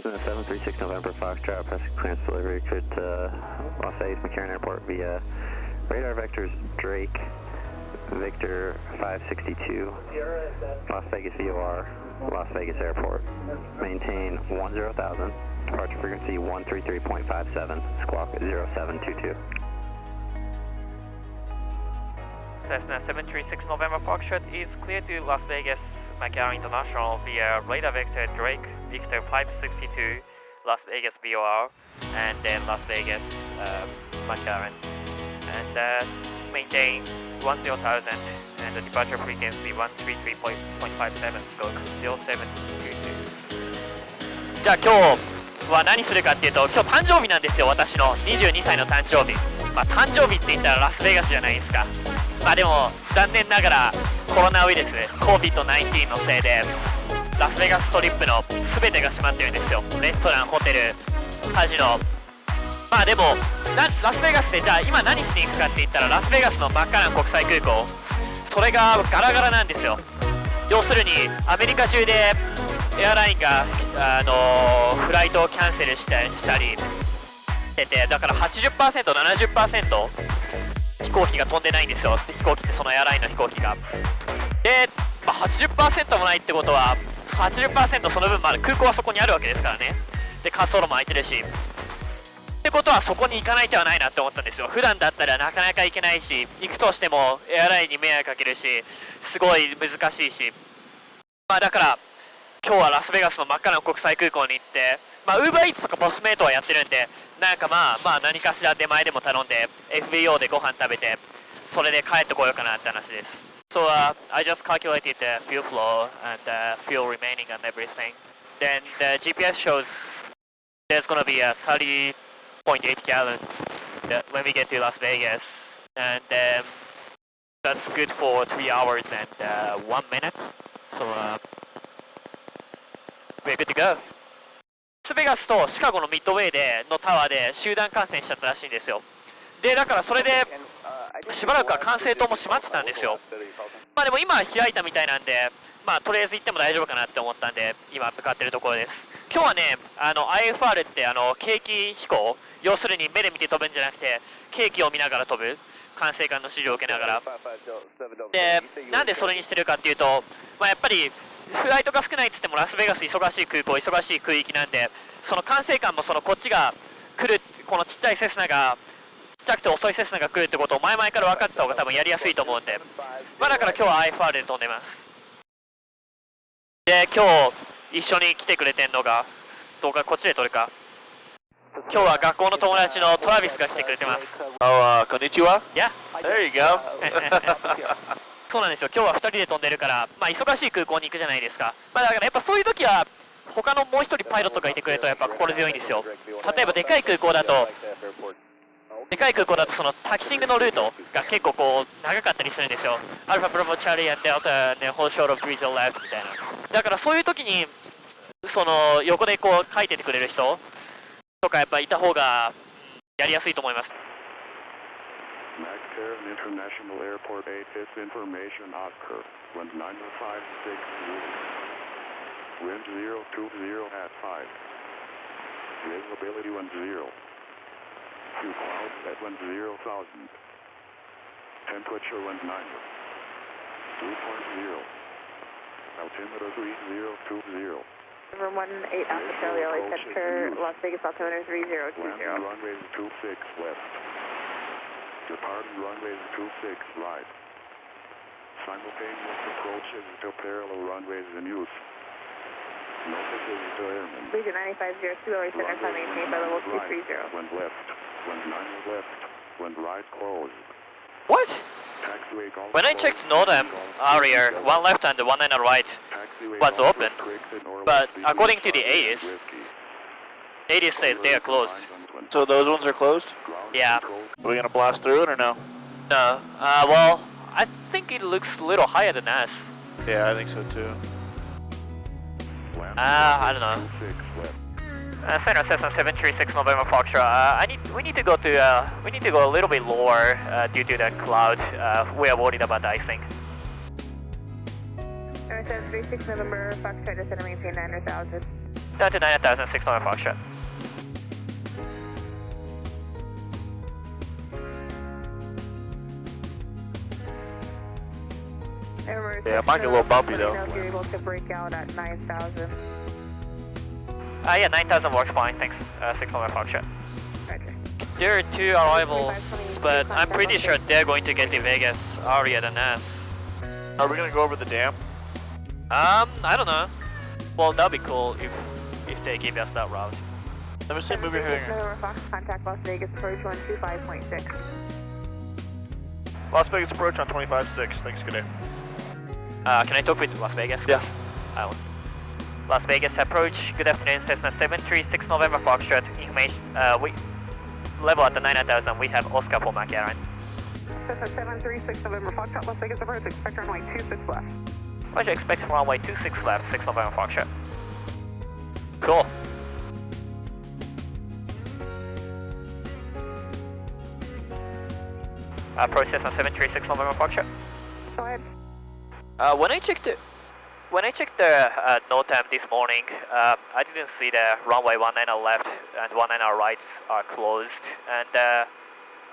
Cessna 736 November Foxtrot, Prescott clearance delivery cleared to Las Vegas McCarran Airport via radar vectors Drake, Victor 562, Las Vegas VOR, Las Vegas Airport. Maintain 10,000, departure frequency 133.57, squawk 0722. Cessna 736 November Foxtrot is cleared to Las Vegas McCarran International via radar vector Drake, Victor 562, Las Vegas VOR, and then Las Vegas McCarran. And maintain 10,000 and the departure frequency 133.57, stroke 0722. じゃあ今日は何するかっていうと、今日誕生日なんですよ、私の22歳の誕生日。まあ誕生日って言ったらラスベガスじゃないですか。まあでも残念ながらコロナウイルス COVID-19 のせいでラスベガストリップの全てが閉まってるんですよ。レストラン、ホテル、カジノ。まあでもラスベガスでじゃあ今何しに行くかって言ったら、ラスベガスのマッカラン国際空港、それがガラガラなんですよ。要するにアメリカ中でエアラインがフライトをキャンセルしたりしてて、だから 80%、70% 飛行機が飛んでないんですよ。飛行機ってそのエアラインの飛行機が。で、まあ、80% もないってことは 80% その分まで空港はそこにあるわけですからね。で、滑走路も空いてるし。ってことはそこに行かない手はないなって思ったんですよ。普段だったらなかなか行けないし、行くとしてもエアラインに迷惑かけるし、すごい難しいし。まあだから今日はラスベガスのマッカラン国際空港に行って、まあ Uber Eats とかポスメイトはやってるんで、なんかまあ何かしら出前でも頼んで FBO でご飯食べて、それで帰ってこようかなって話です。So I just calculated the fuel flow and fuel remaining and everything. Then the GPS shows there's gonna be a 30.8 gallons when we get to Las Vegas, and that's good for 3 hours and 1 minute. So we're good to go. ラスベガスとシカゴのミッドウェイのタワーで集団感染しちゃったらしいんですよ。で、だからそれでしばらくは管制塔も閉まってたんですよ。まあでも今は開いたみたいなんで、まあとりあえず行っても大丈夫かなって思ったんで、今向かってるところです。今日はね、IFR って計器飛行、要するに目で見て飛ぶんじゃなくて、計器を見ながら飛ぶ、管制官の指示を受けながら。で、なんでそれにしてるかっていうと、まあやっぱりフライトが少ないって言ってもラスベガス忙しい空港、忙しい空域なんで、その管制官もこっちが来る、このちっちゃいセスナが、ちっちゃくて遅いセスナが来るってことを前々から分かってた方が多分やりやすいと思うんで、まあだから今日は IFR で飛んでます。で、今日一緒に来てくれてんのが、動画こっちで撮るか。今日は学校の友達のトラビスが来てくれてます。こんにちは。Yeah. There you go. そうなんですよ。今日は2人で飛んでるから、まあ忙しい空港に行くじゃないですか。まあだからやっぱそういう時は他のもう一人パイロットがいてくれるとやっぱ心強いんですよ。例えばでかい空港だとそのタキシングのルートが結構こう長かったりするんですよ。アルファブラボチャーリーand Delta and whole short of drizzle left みたいな。だからそういう時にその横でこう書いててくれる人とかやっぱいた方がやりやすいと思います。McCarran International Airport 8 this information occur when 956 wind 020 at 5 visibility 10 few clouds at 10,000 temperature 19 2.0 altimeter 3020 Number 18 Alpha Charlie LA Center, Las Vegas altimeter 3020. Landing runway 26 left. Departing runway 26 right. Simultaneous approaches to parallel runways in use. Notices to airmen. Legion 9502 LA Center, climb maintained by level 230. Wind left. Wind 9 left. Wind right closed. What? When I checked NOTAM earlier, one left and one on the right was open, but according to the AIS says they are closed. So those ones are closed? Yeah. Are we gonna blast through it or no? No. Well, I think it looks a little higher than us. Yeah, I think so too. I don't know. Center Cessna 736 November Foxtrot. We need to go a little bit lower due to the cloud. We are worried about the icing. Center 736 November Foxtrot, just maintain 900,000. Down to 9000, 6 November Foxtrot. Yeah, it might get a little bumpy though. If you're able to break out at 9,000. Yeah, 9000 works fine, thanks. 6 November Foxtrot. Roger. There are 2 arrivals, but I'm pretty sure they're going to get to Vegas earlier than us. Are we gonna go over the dam? I don't know. Well, that'd be cool if they give us that route. Let me see, move your finger. November Fox, contact Las Vegas approach 125.6. Las Vegas approach on 25.6. Thanks, good day. Can I talk with Las Vegas? Yeah. Las Vegas approach, good afternoon, Cessna 736 November Foxtrot, information, we level at the 9000, we have Oscar for McCarran. Cessna 736 November Foxtrot, Las Vegas approach, expect runway 26 left. Roger, expect runway 26 left, 6 November Foxtrot. Cool. Approach Cessna 736 November Foxtrot. Go ahead. When I checked the NOTAM this morning, I didn't see the runway 19 left and 19 right are closed, and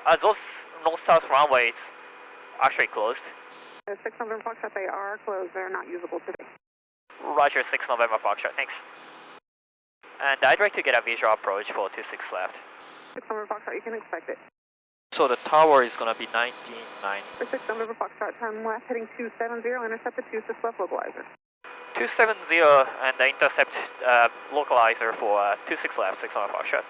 are those north-south runways actually closed? 6 November Foxtrot, they are closed. They're not usable today. Roger, 6 November Foxtrot, thanks. And I'd like to get a visual approach for 26 left. 6 November Foxtrot, you can expect it. So the tower is going to be 19.9. For 6 November Foxtrot, turn left, heading 270, intercept the 26 left localizer. 270 and the intercept localizer for 26 left, 6 November Foxtrot.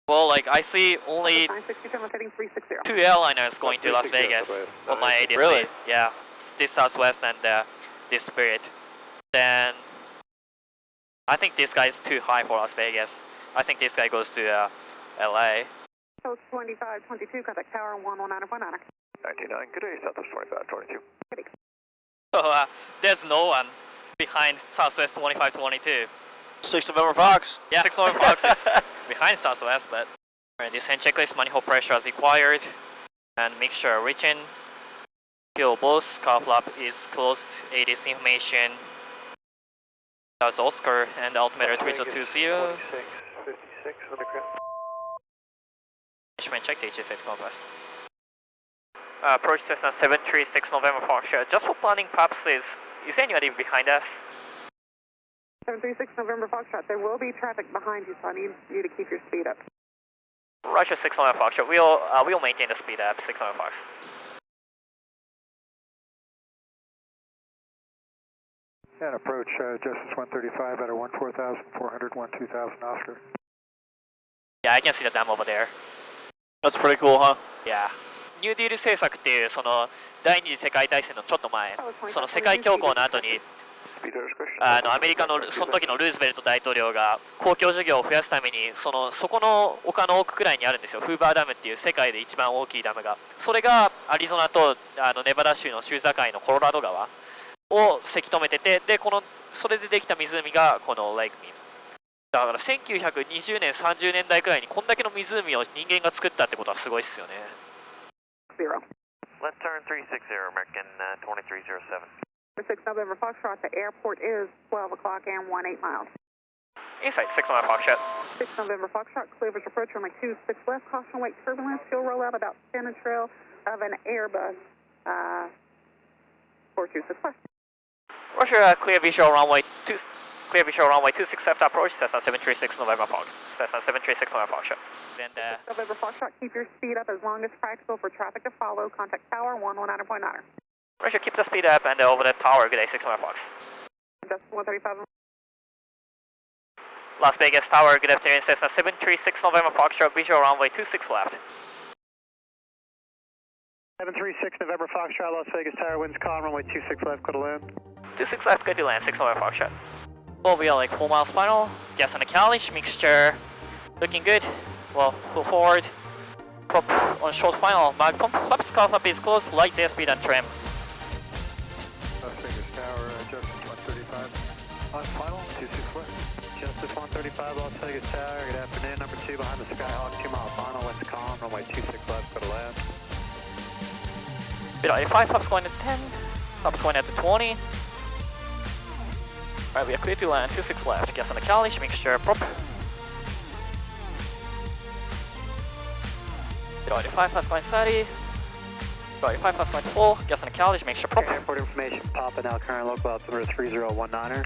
Well, like I see only 962, heading 360. 2 airliners going to Las Vegas on my ADC. Really? Yeah, this Southwest and this Spirit. Then I think this guy is too high for Las Vegas. I think this guy goes to LA. So 2522, contact tower 119.9. 99, good day, Southwest 2522. So there's no one behind Southwest 2522. 6 November Fox. Yeah, 6 November Fox is behind Southwest, but descent checklist, manifold pressure is required, and mixture reaching. Fuel both, car flap is closed, ADC information. That's Oscar and altimeter 3020. 56 on the ground. Instrument check, HSH compass. Approach Cessna 736 November Foxtrot. Just for planning purposes, is there anybody behind us? 736 November Foxtrot, there will be traffic behind you, so I need you to keep your speed up. Roger, 6 November Foxtrot. We'll maintain the speed up, 6 November Fox. And approach Justice 135 at a 14,400, 12,000 Oscar. Yeah, I can see the dam over there. That's pretty cool, huh? Yeah. ニューディール政策っていうその第二次世界大戦のちょっと前、その世界恐慌の後にアメリカのその時のルーズベルト大統領が公共事業を増やすためにそこの丘の奥くらいにあるんですよ。フーバーダムっていう世界で一番大きいダムが。それがアリゾナとネバダ州の州境のコロラド川をせき止めてて、でそれでできた湖がこのレイク湖。だから1920年30年代くらいにこんだけの湖を人間が作ったってことはすごいっすよね。Let's turn 360, American 2307. For 6 November Foxtrot, the airport is 12 o'clock and 18 miles. Inside 6 November Foxtrot. 6 November Foxtrot, cleavage approach runway 26 left, caution wake turbulence, fuel rollout about 10 and trail of an Airbus 426 left. Roger, clear visual runway 26 left approach, Cessna 736 November Fox. Cessna 736 November Foxtrot. Then 6 November Foxtrot, keep your speed up as long as practical for traffic to follow. Contact tower 119.9. Roger, keep the speed up and over the tower, good day, 6 November Fox. That's 135. Las Vegas Tower, good afternoon, Cessna 736 November Foxtrot, visual runway 26 left. 736 November Foxtrot, Las Vegas Tower, winds calm, runway 26 left, go to land. 26 left, good to land, 6 November Foxtrot. Well, we are like 4 miles final, gas on the calish, mixture looking good. Well, pull forward, prop on short final, mag pump, flaps, car flap is closed, light airspeed and trim. Las Vegas Tower, Justice 135, on final, 26 left. Justice 135, Las Vegas Tower, good afternoon, number 2 behind the Skyhawk, 2 mile final, winds calm, runway 26 left, go to land. Bit 85, flaps going to 10, flaps going out to 20. Alright, we are clear to land, 26 left, gas on the calish, mixture prop. 085 plus point 30. 085 plus point 4, gas on the calish, mixture prop. Airport information, Papa now current local altimeter 3019er.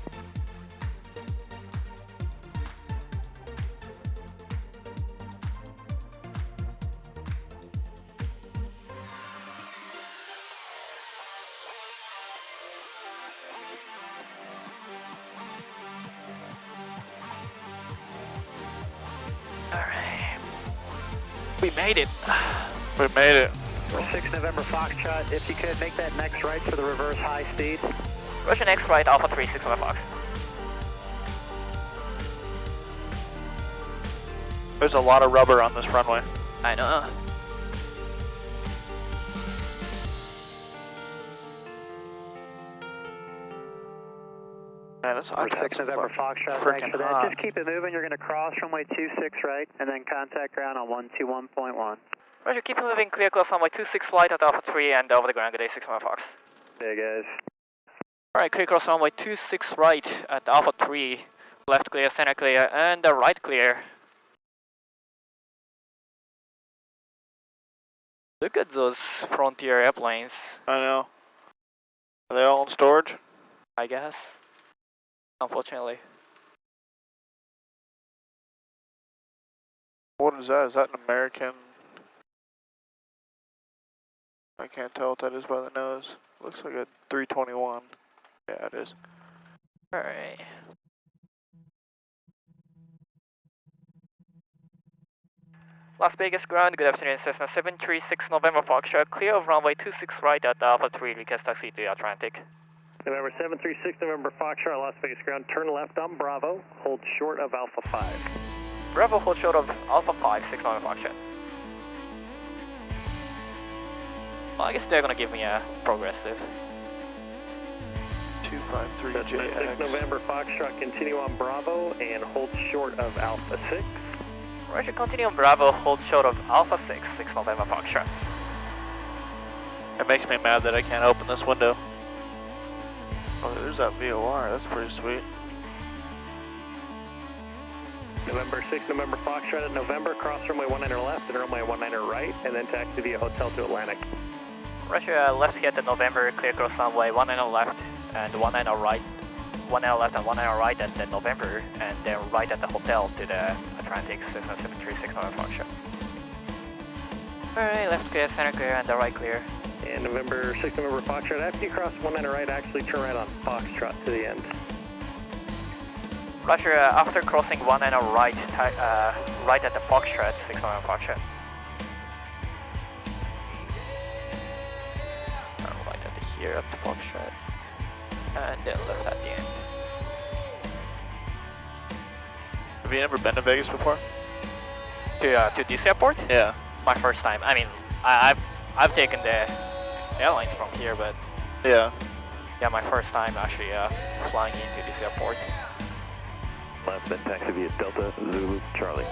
Alright. We made it. We made it. 6 November Foxtrot, if you could make that next right for the reverse high speed. Russian X right, Alpha 3, 6 November Fox. There's a lot of rubber on this runway. I know. Man, it's hot. 6 November Foxtrot, thanks for that. Hot. Just keep it moving. You're going to cross runway 26 right, and then contact ground on 121.1. Roger, keep moving, clear course runway 26 flight at Alpha 3 and over the ground, good day, 6 November Fox. Hey guys. Alright, clear course runway 26 right at Alpha 3, left clear, center clear, and right clear. Look at those Frontier airplanes, I know. Are they all in storage? I guess. Unfortunately. What is that? Is that an American? I can't tell what that is by the nose. Looks like a 321. Yeah, it is. Alright. Las Vegas ground, good afternoon, Cessna 736 November Foxtrot, clear of runway 26 right at Alpha 3, request taxi to Atlantic. November 736 November Foxtrot, Las Vegas ground, turn left on Bravo, hold short of Alpha 5. Bravo, hold short of Alpha 5, 6 November Foxtrot. Well, I guess they're gonna give me a progressive. 253JX. 6 November Foxtrot, continue on Bravo and hold short of Alpha 6. Roger, continue on Bravo, hold short of Alpha 6, 6 November Foxtrot. It makes me mad that I can't open this window. Oh, there's that VOR. That's pretty sweet. November 6 November Foxtrot at November, cross runway 19 left and runway 19 right, and then taxi via hotel to Atlantic. Roger, left here at November, clear cross runway 19 left and 19 right. 19 left and 19 right at the November, and then right at the hotel to the Atlantic, Cessna 736 November Foxtrot. Alright, left clear, center clear, and the right clear. And November 6 November Foxtrot, after you cross 19 right, actually turn right on Foxtrot to the end. Roger, after crossing 19 right, right at the Foxtrot, 6 November Foxtrot. Right at the here at the Foxtrot. And then left at the end. Have you ever been to Vegas before? To this airport? Yeah. My first time. I mean, I've taken the airlines from here, but Yeah. yeah, my first time actually flying into this airport. Left, then taxi via Delta, Zulu, Charlie.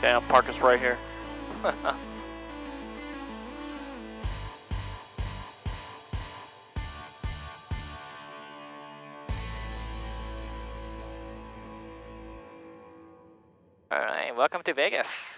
Damn, park us right here. Alright, welcome to Vegas.